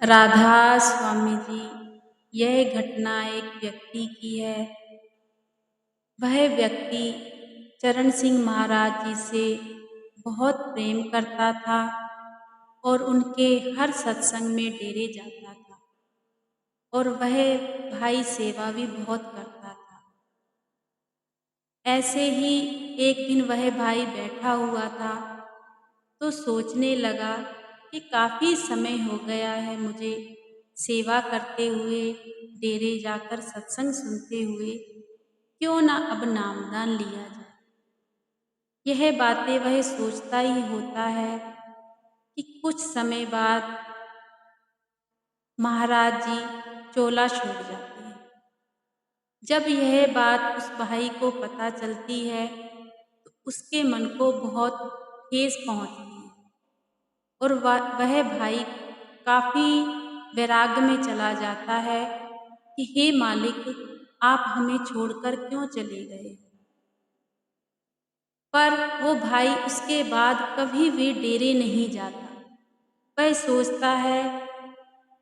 राधा स्वामी जी, यह घटना एक व्यक्ति की है। वह व्यक्ति चरण सिंह महाराज जी से बहुत प्रेम करता था और उनके हर सत्संग में डेरे जाता था और वह भाई सेवा भी बहुत करता था। ऐसे ही एक दिन वह भाई बैठा हुआ था तो सोचने लगा कि काफ़ी समय हो गया है मुझे सेवा करते हुए, डेरे जाकर सत्संग सुनते हुए, क्यों ना अब नामदान लिया जाए। यह बातें वह सोचता ही होता है कि कुछ समय बाद महाराज जी चोला छोड़ जाते हैं। जब यह बात उस भाई को पता चलती है तो उसके मन को बहुत ठेस पहुंचती है और वह भाई काफ़ी वैराग्य में चला जाता है कि हे मालिक, आप हमें छोड़कर क्यों चले गए। पर वो भाई उसके बाद कभी भी डेरे नहीं जाता। वह सोचता है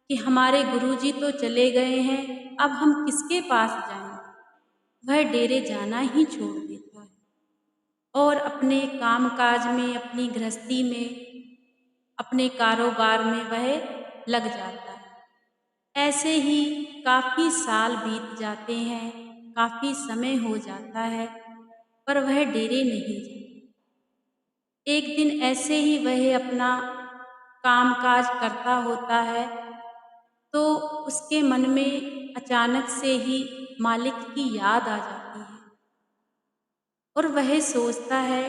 कि हमारे गुरुजी तो चले गए हैं, अब हम किसके पास जाएंगे। वह डेरे जाना ही छोड़ देता है और अपने कामकाज में, अपनी गृहस्थी में, अपने कारोबार में वह लग जाता है। ऐसे ही काफ़ी साल बीत जाते हैं, काफ़ी समय हो जाता है, पर वह डेरे नहीं जाता। एक दिन ऐसे ही वह अपना कामकाज करता होता है तो उसके मन में अचानक से ही मालिक की याद आ जाती है और वह सोचता है,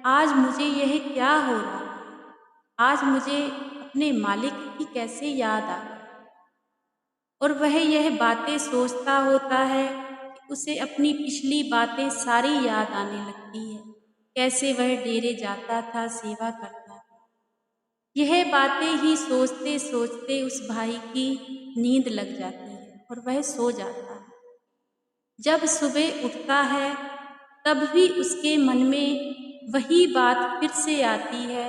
आज मुझे यह क्या हो रहा है। आज मुझे अपने मालिक की कैसे याद आ गई। और वह यह बातें सोचता होता है कि उसे अपनी पिछली बातें सारी याद आने लगती है। कैसे वह डेरे जाता था, सेवा करता था। यह बातें ही सोचते सोचते उस भाई की नींद लग जाती है और वह सो जाता है। जब सुबह उठता है तब भी उसके मन में वही बात फिर से आती है।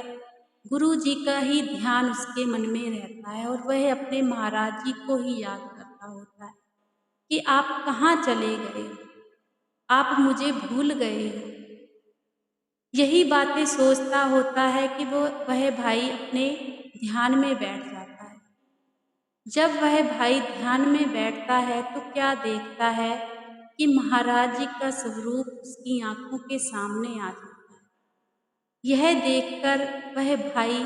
गुरु जी का ही ध्यान उसके मन में रहता है और वह अपने महाराज जी को ही याद करता होता है कि आप कहाँ चले गए, आप मुझे भूल गए हो। यही बातें सोचता होता है कि वह भाई अपने ध्यान में बैठ जाता है। जब वह भाई ध्यान में बैठता है तो क्या देखता है कि महाराज जी का स्वरूप उसकी आंखों के सामने आ जाता है। यह देखकर वह भाई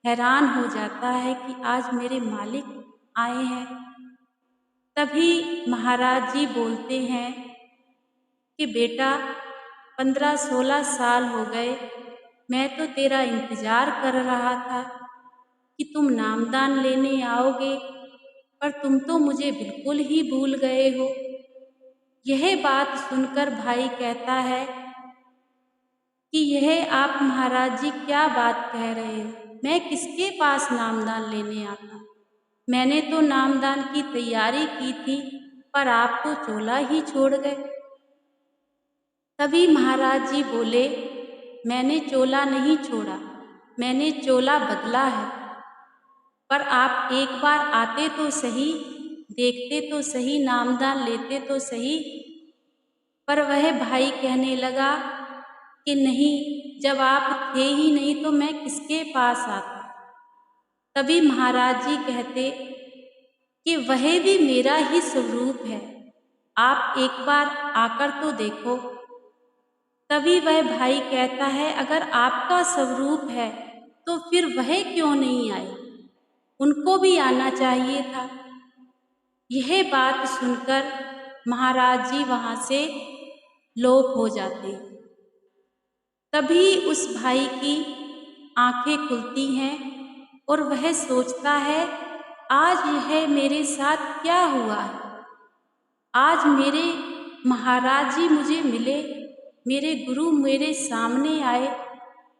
हैरान हो जाता है कि आज मेरे मालिक आए हैं। तभी महाराज जी बोलते हैं कि बेटा, 15-16 साल हो गए, मैं तो तेरा इंतज़ार कर रहा था कि तुम नामदान लेने आओगे, पर तुम तो मुझे बिल्कुल ही भूल गए हो। यह बात सुनकर भाई कहता है कि यह आप महाराज जी क्या बात कह रहे हो। मैं किसके पास नामदान लेने आता। मैंने तो नामदान की तैयारी की थी, पर आप तो चोला ही छोड़ गए। तभी महाराज जी बोले, मैंने चोला नहीं छोड़ा, मैंने चोला बदला है। पर आप एक बार आते तो सही, देखते तो सही, नामदान लेते तो सही। पर वह भाई कहने लगा कि नहीं, जब आप थे ही नहीं तो मैं किसके पास आता। तभी महाराज जी कहते कि वह भी मेरा ही स्वरूप है, आप एक बार आकर तो देखो। तभी वह भाई कहता है, अगर आपका स्वरूप है तो फिर वह क्यों नहीं आए, उनको भी आना चाहिए था। यह बात सुनकर महाराज जी वहाँ से लोप हो जाते हैं। तभी उस भाई की आंखें खुलती हैं और वह सोचता है, आज यह मेरे साथ क्या हुआ है। आज मेरे महाराज जी मुझे मिले, मेरे गुरु मेरे सामने आए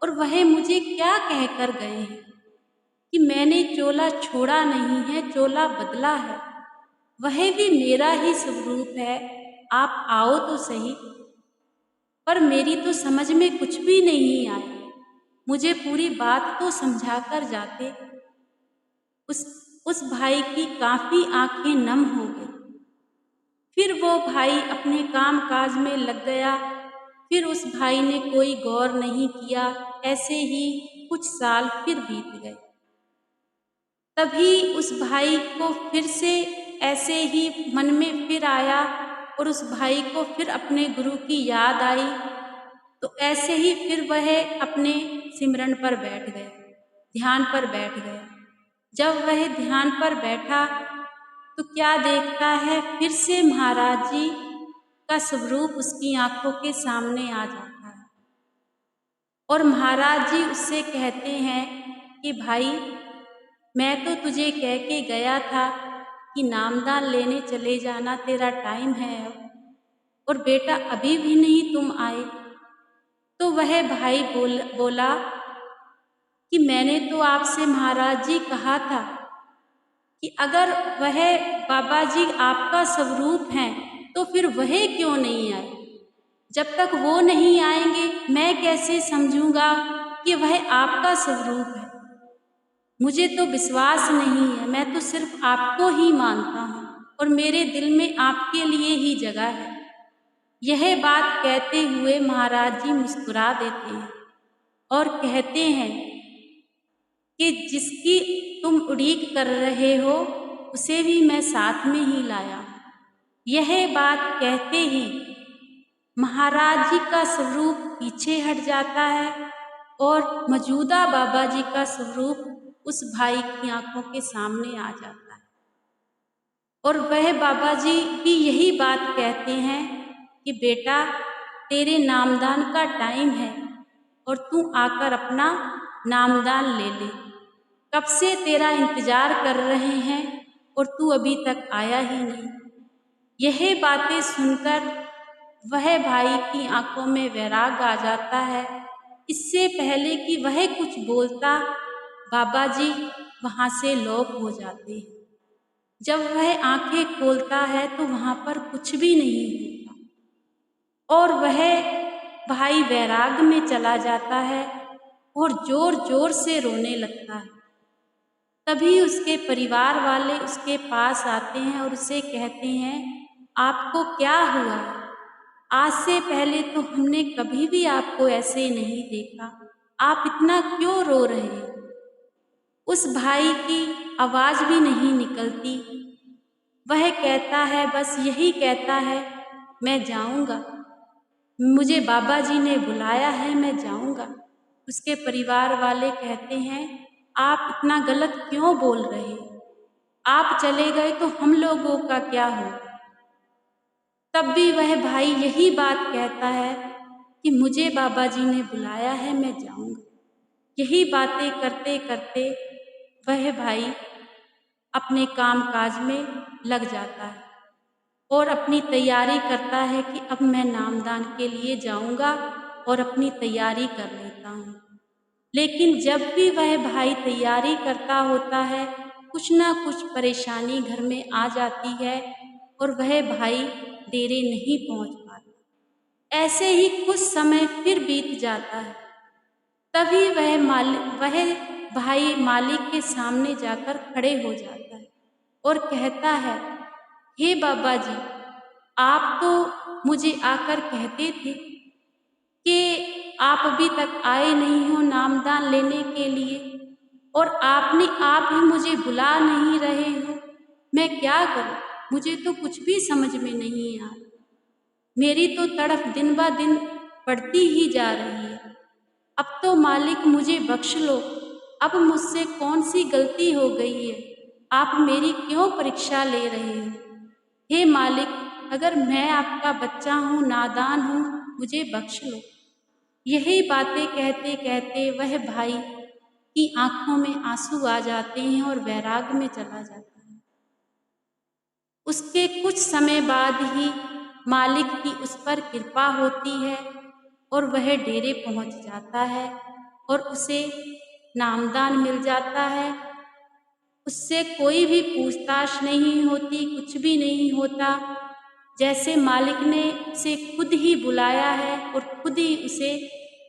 और वह मुझे क्या कहकर गए हैं कि मैंने चोला छोड़ा नहीं है, चोला बदला है। वह भी मेरा ही स्वरूप है, आप आओ तो सही। पर मेरी तो समझ में कुछ भी नहीं आया, मुझे पूरी बात तो समझा कर जाते। उस उस भाई की काफ़ी आंखें नम हो गई। फिर वो भाई अपने काम काज में लग गया। फिर उस भाई ने कोई गौर नहीं किया। ऐसे ही कुछ साल फिर बीत गए। तभी उस भाई को फिर से ऐसे ही मन में फिर आया और उस भाई को फिर अपने गुरु की याद आई। तो ऐसे ही फिर वह अपने सिमरन पर बैठ गया, ध्यान पर बैठ गया। जब वह ध्यान पर बैठा तो क्या देखता है, फिर से महाराज जी का स्वरूप उसकी आंखों के सामने आ जाता है। और महाराज जी उससे कहते हैं कि भाई, मैं तो तुझे कह के गया था कि नामदान लेने चले जाना, तेरा टाइम है अब, और बेटा अभी भी नहीं तुम आए। तो वह भाई बोला कि मैंने तो आपसे महाराज जी कहा था कि अगर वह बाबा जी आपका स्वरूप हैं तो फिर वह क्यों नहीं आए। जब तक वो नहीं आएंगे मैं कैसे समझूंगा कि वह आपका स्वरूप है। मुझे तो विश्वास नहीं है, मैं तो सिर्फ आपको ही मानता हूँ और मेरे दिल में आपके लिए ही जगह है। यह बात कहते हुए महाराज जी मुस्कुरा देते हैं और कहते हैं कि जिसकी तुम उड़ीक कर रहे हो उसे भी मैं साथ में ही लाया। यह बात कहते ही महाराज जी का स्वरूप पीछे हट जाता है और मौजूदा बाबा जी का स्वरूप उस भाई की आंखों के सामने आ जाता है। और वह बाबा जी भी यही बात कहते हैं कि बेटा, तेरे नामदान का टाइम है और तू आकर अपना नामदान ले ले। कब से तेरा इंतजार कर रहे हैं और तू अभी तक आया ही नहीं। यह बातें सुनकर वह भाई की आंखों में वैराग आ जाता है। इससे पहले कि वह कुछ बोलता, बाबा जी वहाँ से लोप हो जाते हैं। जब वह आंखें खोलता है तो वहाँ पर कुछ भी नहीं होता और वह भाई वैराग में चला जाता है और जोर जोर से रोने लगता है। तभी उसके परिवार वाले उसके पास आते हैं और उसे कहते हैं, आपको क्या हुआ? आज से पहले तो हमने कभी भी आपको ऐसे नहीं देखा, आप इतना क्यों रो रहे हैं? उस भाई की आवाज भी नहीं निकलती। वह कहता है, बस यही कहता है, मैं जाऊंगा, मुझे बाबा जी ने बुलाया है, मैं जाऊंगा। उसके परिवार वाले कहते हैं, आप इतना गलत क्यों बोल रहे हैं? आप चले गए तो हम लोगों का क्या होगा? तब भी वह भाई यही बात कहता है कि मुझे बाबा जी ने बुलाया है, मैं जाऊंगा। यही बातें करते करते वह भाई अपने काम काज में लग जाता है और अपनी तैयारी करता है कि अब मैं नामदान के लिए जाऊंगा और अपनी तैयारी कर लेता हूँ। लेकिन जब भी वह भाई तैयारी करता होता है, कुछ ना कुछ परेशानी घर में आ जाती है और वह भाई डेरे नहीं पहुँच पाता। ऐसे ही कुछ समय फिर बीत जाता है। तभी वह भाई मालिक के सामने जाकर खड़े हो जाता है और कहता है, हे बाबा जी, आप तो मुझे आकर कहते थे कि आप अभी तक आए नहीं हो नामदान लेने के लिए और आप ही मुझे बुला नहीं रहे हो। मैं क्या करूं? मुझे तो कुछ भी समझ में नहीं आ रहा। मेरी तो तड़फ दिन ब दिन बढ़ती ही जा रही है। अब तो मालिक मुझे बख्श लो। अब मुझसे कौन सी गलती हो गई है? आप मेरी क्यों परीक्षा ले रहे हो? हे मालिक, अगर मैं आपका बच्चा हूँ, नादान हूँ, मुझे बख्श लो। यही बातें कहते कहते वह भाई की आंखों में आंसू आ जाते हैं और वैराग में चला जाता है। उसके कुछ समय बाद ही मालिक की उस पर कृपा होती है और वह डेरे पहुंच जाता है और उसे नामदान मिल जाता है। उससे कोई भी पूछताछ नहीं होती, कुछ भी नहीं होता। जैसे मालिक ने उसे खुद ही बुलाया है और खुद ही उसे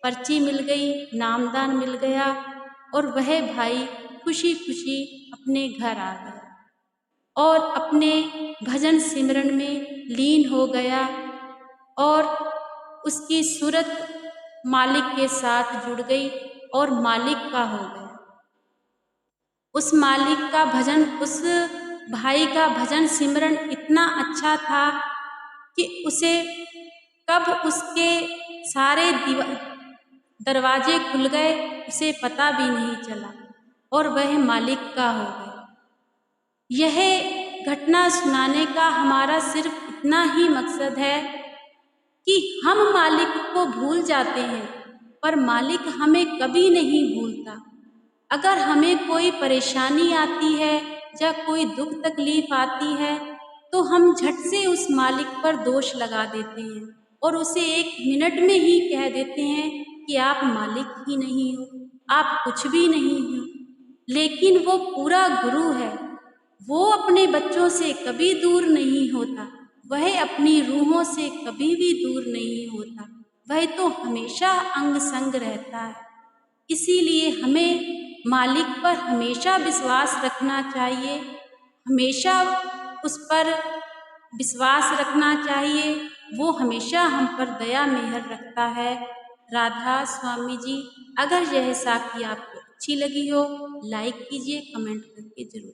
पर्ची मिल गई, नामदान मिल गया और वह भाई खुशी खुशी अपने घर आ गया और अपने भजन सिमरन में लीन हो गया और उसकी सूरत मालिक के साथ जुड़ गई और मालिक का हो गया। उस मालिक का भजन, उस भाई का भजन सिमरन इतना अच्छा था कि उसे कब उसके सारे दरवाजे खुल गए उसे पता भी नहीं चला और वह मालिक का हो गया। यह घटना सुनाने का हमारा सिर्फ इतना ही मकसद है कि हम मालिक को भूल जाते हैं पर मालिक हमें कभी नहीं भूलता। अगर हमें कोई परेशानी आती है या कोई दुख तकलीफ आती है तो हम झट से उस मालिक पर दोष लगा देते हैं और उसे एक मिनट में ही कह देते हैं कि आप मालिक ही नहीं हो, आप कुछ भी नहीं हो। लेकिन वो पूरा गुरु है, वो अपने बच्चों से कभी दूर नहीं होता, वह अपनी रूहों से कभी भी दूर नहीं होता, वह तो हमेशा अंग संग रहता है। इसीलिए हमें मालिक पर हमेशा विश्वास रखना चाहिए, हमेशा उस पर विश्वास रखना चाहिए, वो हमेशा हम पर दया मेहर रखता है। राधा स्वामी जी, अगर यह साखी आपको अच्छी लगी हो लाइक कीजिए, कमेंट करके जरूर